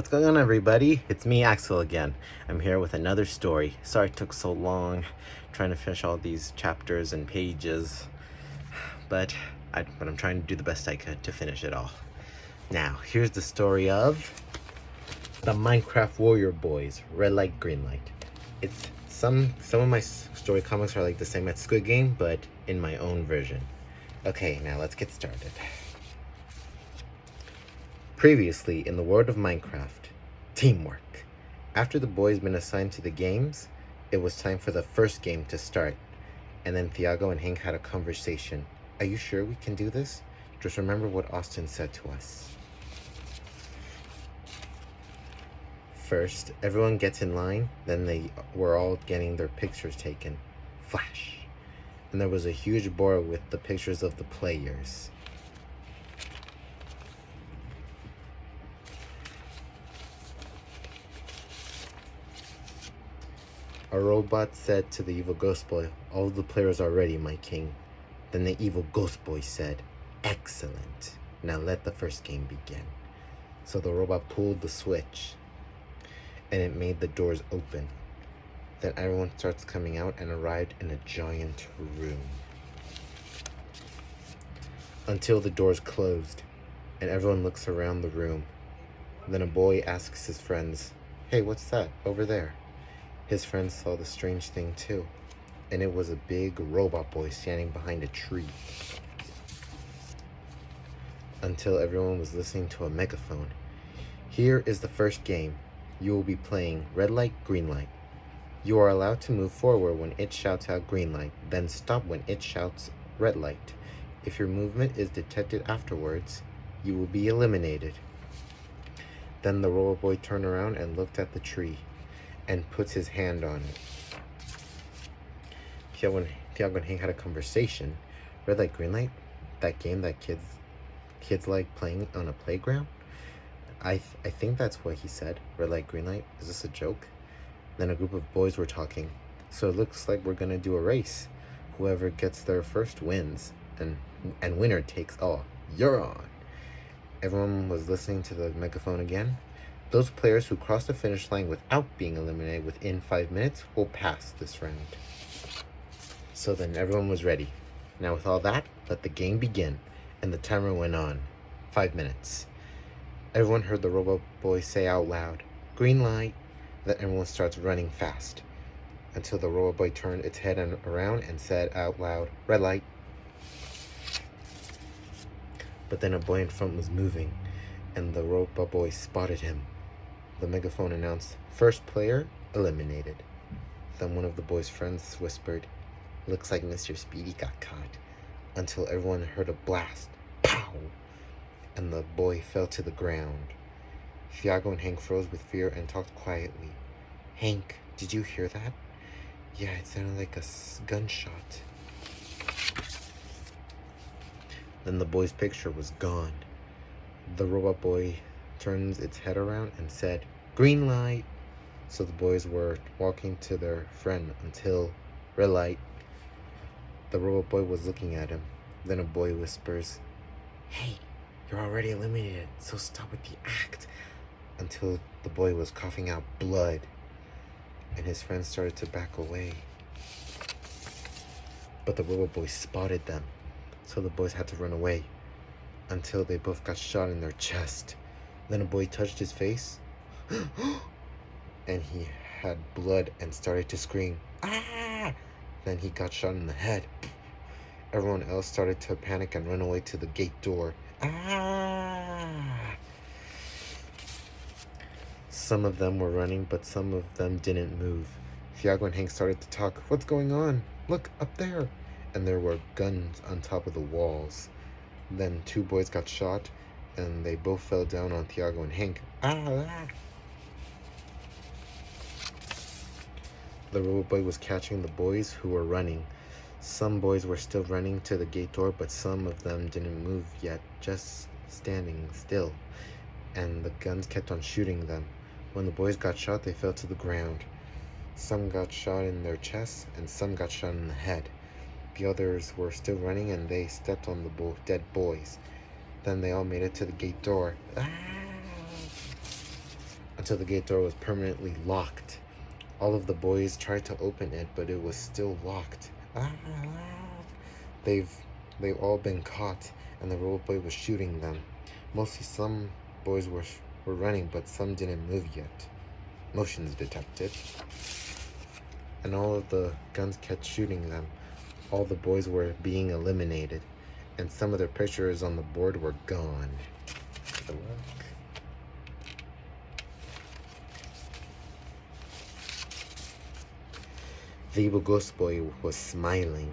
What's going on, everybody? It's me, Axel, again. I'm here with another story. Sorry it took so long trying to finish all these chapters and pages, but I'm trying to do the best I could to finish it all. Now, here's the story of the Minecraft Warrior Boys, Red Light, Green Light. It's some of my story comics are like the same as Squid Game, but in my own version. Okay, now let's get started. Previously in the world of Minecraft, teamwork. After the boys been assigned to the games, it was time for the first game to start. And then Thiago and Hank had a conversation. Are you sure we can do this? Just remember what Austin said to us. First, everyone gets in line, then they were all getting their pictures taken. Flash. And there was a huge board with the pictures of the players. A robot said to the evil ghost boy, "All the players are ready, my king." Then the evil ghost boy said, "Excellent. Now let the first game begin." So the robot pulled the switch, and it made the doors open. Then everyone starts coming out and arrived in a giant room. Until the doors closed, and everyone looks around the room. Then a boy asks his friends, "Hey, what's that over there?" His friends saw the strange thing too, and it was a big robot boy standing behind a tree. Until everyone was listening to a megaphone. "Here is the first game. You will be playing Red Light, Green Light. You are allowed to move forward when it shouts out green light, then stop when it shouts red light. If your movement is detected afterwards, you will be eliminated." Then the robot boy turned around and looked at the tree and puts his hand on it. Thiago and Hank had a conversation. Red Light, Green Light? That game that kids like playing on a playground? I think that's what he said. Red Light, Green Light? Is this a joke? Then a group of boys were talking. "So it looks like we're gonna do a race. Whoever gets there first wins, and winner takes all. You're on." Everyone was listening to the megaphone again. "Those players who cross the finish line without being eliminated within 5 minutes will pass this round." So then everyone was ready. Now with all that, let the game begin. And the timer went on. 5 minutes. Everyone heard the robot boy say out loud, "Green light." Then everyone starts running fast. Until the robot boy turned its head around and said out loud, "Red light." But then a boy in front was moving, and the robot boy spotted him. The megaphone announced, "First player eliminated." Then one of the boy's friends whispered, "Looks like Mr. Speedy got caught," until everyone heard a blast. Pow! And the boy fell to the ground. Thiago and Hank froze with fear and talked quietly. "Hank, did you hear that?" "Yeah, it sounded like a gunshot." Then the boy's picture was gone. The robot boy turns its head around and said, "Green light." So the boys were walking to their friend until red light. The robot boy was looking at him. Then a boy whispers, "Hey, you're already eliminated, so stop with the act." Until the boy was coughing out blood, and his friends started to back away. But the robot boy spotted them, so the boys had to run away until they both got shot in their chest. Then a boy touched his face, and he had blood and started to scream, "Ah!" Then he got shot in the head. Everyone else started to panic and run away to the gate door. Ah! Some of them were running, but some of them didn't move. Thiago and Hank started to talk. "What's going on? Look, up there!" And there were guns on top of the walls. Then 2 boys got shot, and they both fell down on Thiago and Hank. Ah! The robot boy was catching the boys who were running. Some boys were still running to the gate door, but some of them didn't move yet, just standing still. And the guns kept on shooting them. When the boys got shot, they fell to the ground. Some got shot in their chests, and some got shot in the head. The others were still running, and they stepped on the dead boys. Then they all made it to the gate door. Ah! until the gate door was permanently locked. All of the boys tried to open it, but it was still locked. They've all been caught, and the robot boy was shooting them. Mostly some boys were running, but some didn't move yet. Motions detected. And all of the guns kept shooting them. All the boys were being eliminated, and some of their pictures on the board were gone. Good luck. The evil ghost boy was smiling.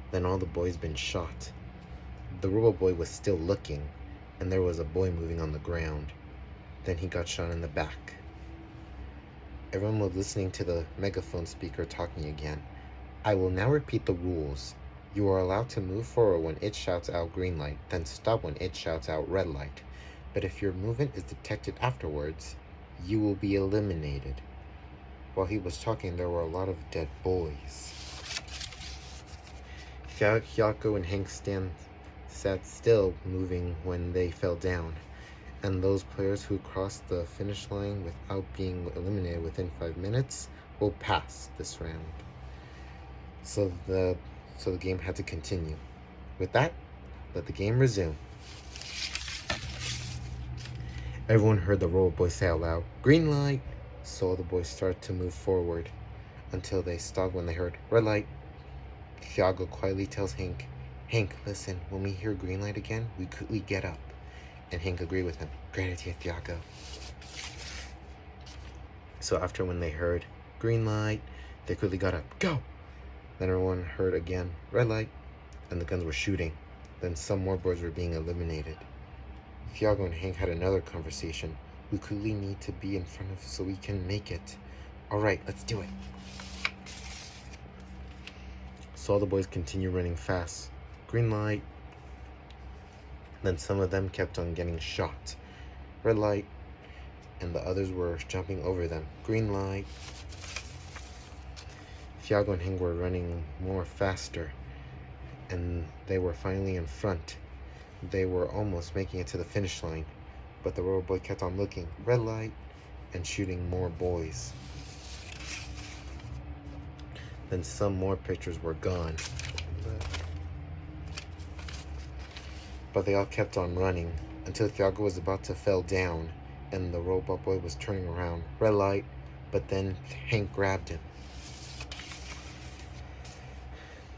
Then all the boys been shot. The robot boy was still looking, and there was a boy moving on the ground. Then he got shot in the back. Everyone was listening to the megaphone speaker talking again. I will now repeat the rules. You are allowed to move forward when it shouts out green light, then stop when it shouts out red light. But if your movement is detected afterwards, you will be eliminated. While he was talking, there were a lot of dead boys. Thiago and Hank sat still, moving when they fell down, and those players who crossed the finish line without being eliminated within 5 minutes will pass this round. So the game had to continue. With that, let the game resume. Everyone heard the robot boy say out loud, "Green light!" So the boys started to move forward until they stopped when they heard red light. Thiago quietly tells Hank, "Hank, listen, when we hear green light again, we quickly get up." And Hank agreed with him. "Great idea, Thiago." So after when they heard green light, they quickly got up. Go! Then everyone heard again red light, and the guns were shooting. Then some more boys were being eliminated. Thiago and Hank had another conversation. We quickly need to be in front of so we can make it. All right, let's do it. So all the boys continue running fast. Green light. Then some of them kept on getting shot. Red light. And the others were jumping over them. Green light. Thiago and Hank were running more faster, and they were finally in front. They were almost making it to the finish line, but the robot boy kept on looking. Red light, and shooting more boys. Then some more pictures were gone. But they all kept on running until Thiago was about to fall down, and the robot boy was turning around. Red light, but then Hank grabbed him.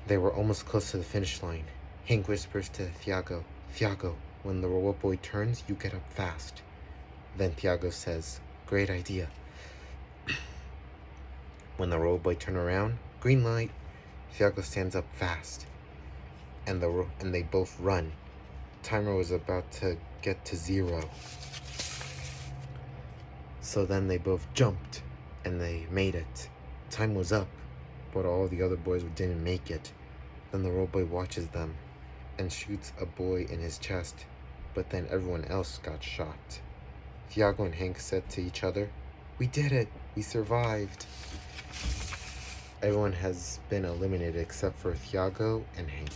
They were almost close to the finish line. Hank whispers to Thiago, "Thiago, when the robot boy turns, you get up fast." Then Thiago says, "Great idea." When the robot boy turned around, green light, Thiago stands up fast, and they both run. Timer was about to get to 0. So then they both jumped, and they made it. Time was up, but all the other boys didn't make it. Then the robot boy watches them and shoots a boy in his chest, but then everyone else got shot. Thiago and Hank said to each other, "We did it! We survived!" Everyone has been eliminated except for Thiago and Hank.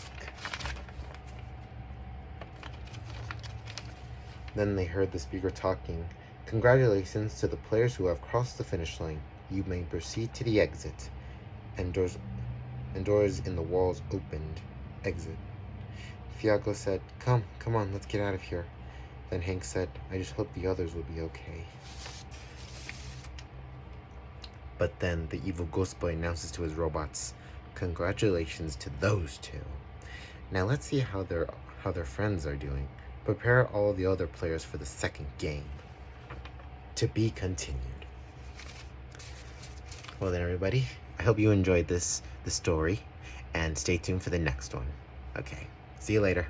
Then they heard the speaker talking. "Congratulations to the players who have crossed the finish line. You may proceed to the exit." And doors in the walls opened. Exit. Thiago said, Come on, let's get out of here." Then Hank said, "I just hope the others will be okay." But then the evil ghost boy announces to his robots, "Congratulations to those two. Now let's see how their friends are doing. Prepare all the other players for the second game. To be continued." Well then, everybody, I hope you enjoyed the story, and stay tuned for the next one. Okay, see you later.